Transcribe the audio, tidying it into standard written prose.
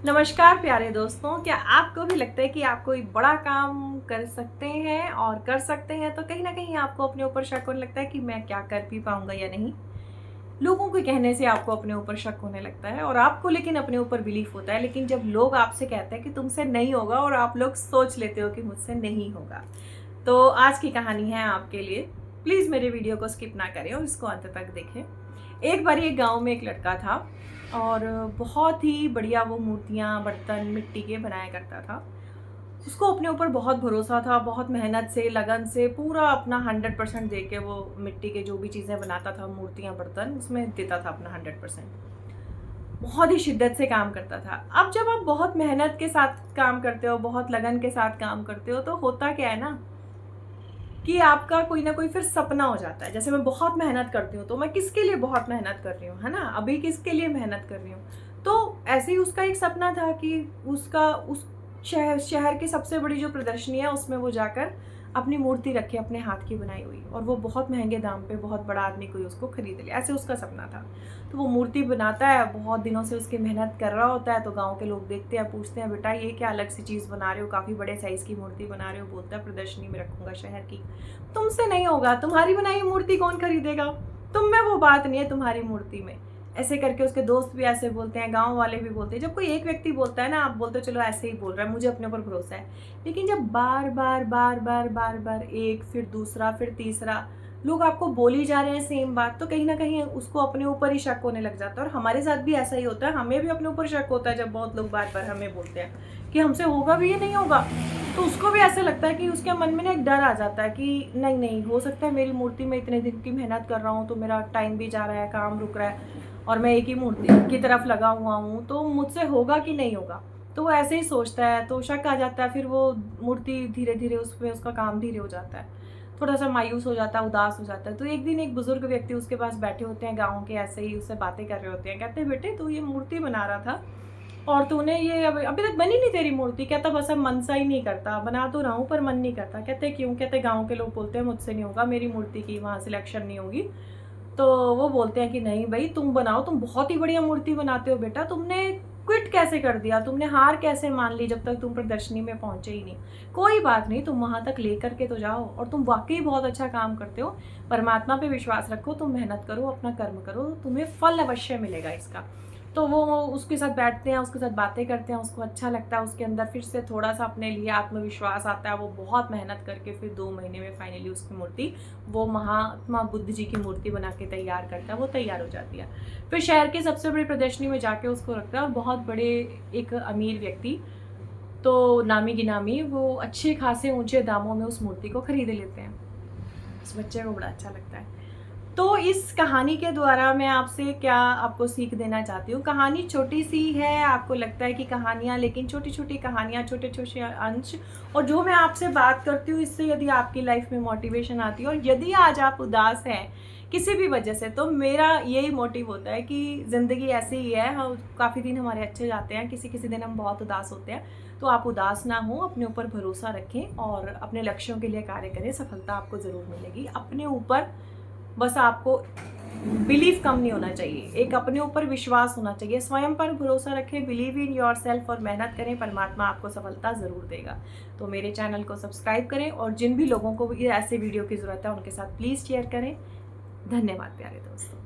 नमस्कार प्यारे दोस्तों, क्या आपको भी लगता है कि आप कोई बड़ा काम कर सकते हैं और कर सकते हैं तो कहीं न कहीं आपको अपने ऊपर शक होने लगता है कि मैं क्या कर भी पाऊँगा या नहीं? लोगों के कहने से आपको अपने ऊपर शक होने लगता है और आपको लेकिन अपने ऊपर बिलीफ होता है, लेकिन जब लोग आपसे कहते हैं कि तुमसे नहीं होगा और आप लोग सोच लेते हो कि मुझसे नहीं होगा। तो आज की कहानी है आपके लिए। प्लीज़ मेरे वीडियो को स्किप ना करें और इसको अंत तक देखें। एक बारी एक गाँव में एक लड़का था और बहुत ही बढ़िया वो मूर्तियाँ, बर्तन मिट्टी के बनाया करता था। उसको अपने ऊपर बहुत भरोसा था, बहुत मेहनत से, लगन से पूरा अपना 100% दे के वो मिट्टी के जो भी चीज़ें बनाता था, मूर्तियाँ, बर्तन, उसमें देता था अपना 100%। बहुत ही शिद्दत से काम करता था। अब जब आप बहुत मेहनत के साथ काम करते हो, बहुत लगन के साथ काम करते हो, तो होता क्या है ना कि आपका कोई ना कोई फिर सपना हो जाता है। जैसे मैं बहुत मेहनत करती हूँ, तो मैं किसके लिए बहुत मेहनत कर रही हूँ, है ना? अभी किसके लिए मेहनत कर रही हूँ। तो ऐसे ही उसका एक सपना था कि उसका उस शहर शहर की सबसे बड़ी जो प्रदर्शनी है, उसमें वो जाकर अपनी मूर्ति रखे, अपने हाथ की बनाई हुई, और वो बहुत महँगे दाम पे बहुत बड़ा आदमी कोई उसको खरीद ले, ऐसे उसका सपना था। तो वो मूर्ति बनाता है, बहुत दिनों से उसकी मेहनत कर रहा होता है, तो गाँव के लोग देखते हैं, पूछते हैं, बेटा ये क्या अलग सी चीज़ बना रहे हो, काफ़ी बड़े साइज़ की मूर्ति बना रहे हो। बोलता है, प्रदर्शनी में रखूँगा शहर की। तुमसे नहीं होगा, तुम्हारी बनाई हुई मूर्ति कौन खरीदेगा? तुम में वो बात नहीं है तुम्हारी मूर्ति में। ऐसे करके उसके दोस्त भी ऐसे बोलते हैं, गाँव वाले भी बोलते हैं। जब कोई एक व्यक्ति बोलता है ना, आप बोलते हो चलो ऐसे ही बोल रहा है, मुझे अपने ऊपर भरोसा है। लेकिन जब बार-बार, बार-बार, बार-बार एक, फिर दूसरा, फिर तीसरा लोग आपको बोली जा रहे हैं सेम बात, तो कहीं न कहीं उसको अपने ऊपर ही शक होने लग जाता है। और हमारे साथ भी ऐसा ही होता है, हमें भी अपने ऊपर शक होता है जब बहुत लोग बार-बार हमें बोलते हैं कि हमसे होगा भी या नहीं होगा। तो उसको भी ऐसा लगता है कि उसके मन में ना एक डर आ जाता है कि नहीं, नहीं हो सकता है मेरी मूर्ति में इतने दिन की मेहनत कर रहा हूँ, तो मेरा टाइम भी जा रहा है, काम रुक रहा है और मैं एक ही मूर्ति की तरफ लगा हुआ हूँ, तो मुझसे होगा कि नहीं होगा। तो वो ऐसे ही सोचता है, तो शक आ जाता है, फिर वो मूर्ति धीरे-धीरे उसपे उसका काम धीरे हो जाता है। थोड़ा-सा मायूस हो जाता है, उदास हो जाता है। तो एक दिन एक बुज़ुर्ग व्यक्ति उसके पास बैठे होते हैं, गाँव के, ऐसे ही उससे बातें कर रहे होते हैं। कहते हैं, बेटे तू ये मूर्ति बना रहा था और तूने ये अभी तक बनी नहीं तेरी मूर्ति। कहता, बस अब मन सा ही नहीं करता, बना तो रहा हूँ पर मन नहीं करता। कहते, क्यों? कहते, गाँव के लोग बोलते हैं मुझसे नहीं होगा, मेरी मूर्ति की वहाँ सिलेक्शन नहीं होगी। तो वो बोलते हैं कि नहीं भई तुम बनाओ, तुम बहुत ही बढ़िया मूर्ति बनाते हो बेटा, तुमने क्विट कैसे कर दिया? तुमने हार कैसे मान ली जब तक तुम प्रदर्शनी में पहुँचे ही नहीं? कोई बात नहीं, तुम वहाँ तक लेकर के तो जाओ, और तुम वाक़ई बहुत अच्छा काम करते हो। परमात्मा पे विश्वास रखो, तुम मेहनत करो, अपना कर्म करो, तुम्हें फल अवश्य मिलेगा इसका। तो वो उसके साथ बैठते हैं, उसके साथ बातें करते हैं, उसको अच्छा लगता है, उसके अंदर फिर से थोड़ा-सा अपने लिए आत्मविश्वास आता है। वो बहुत मेहनत करके फिर 2 महीने में फाइनली उसकी मूर्ति, वो महात्मा बुद्ध जी की मूर्ति बना के तैयार करता है, वो तैयार हो जाती है। फिर शहर की सबसे बड़ी प्रदर्शनी में जाके उसको रखता है, और बहुत बड़े एक अमीर व्यक्ति, तो नामी-गिनामी, वो अच्छे खासे ऊँचे दामों में उस मूर्ति को खरीद लेते हैं। उस बच्चे को बड़ा अच्छा लगता है। तो इस कहानी के द्वारा मैं आपसे क्या आपको सीख देना चाहती हूँ। कहानी छोटी-सी है, आपको लगता है कि कहानियाँ, लेकिन छोटी-छोटी कहानियाँ, छोटे-छोटे अंश, और जो मैं आपसे बात करती हूँ इससे यदि आपकी लाइफ में मोटिवेशन आती है, और यदि आज आप उदास हैं किसी भी वजह से, तो मेरा यही मोटिव होता है कि ज़िंदगी ऐसी ही है, ह काफ़ी दिन हमारे अच्छे जाते हैं, किसी-किसी दिन हम बहुत उदास होते हैं। तो आप उदास ना हों, अपने ऊपर भरोसा रखें और अपने लक्ष्यों के लिए कार्य करें, सफलता आपको ज़रूर मिलेगी। अपने ऊपर बस आपको बिलीव कम नहीं होना चाहिए, एक अपने ऊपर विश्वास होना चाहिए, स्वयं पर भरोसा रखें, बिलीव इन योरसेल्फ और मेहनत करें, परमात्मा आपको सफलता ज़रूर देगा। तो मेरे चैनल को सब्सक्राइब करें, और जिन भी लोगों को ये ऐसे वीडियो की ज़रूरत है उनके साथ प्लीज़ शेयर करें। धन्यवाद प्यारे दोस्तों।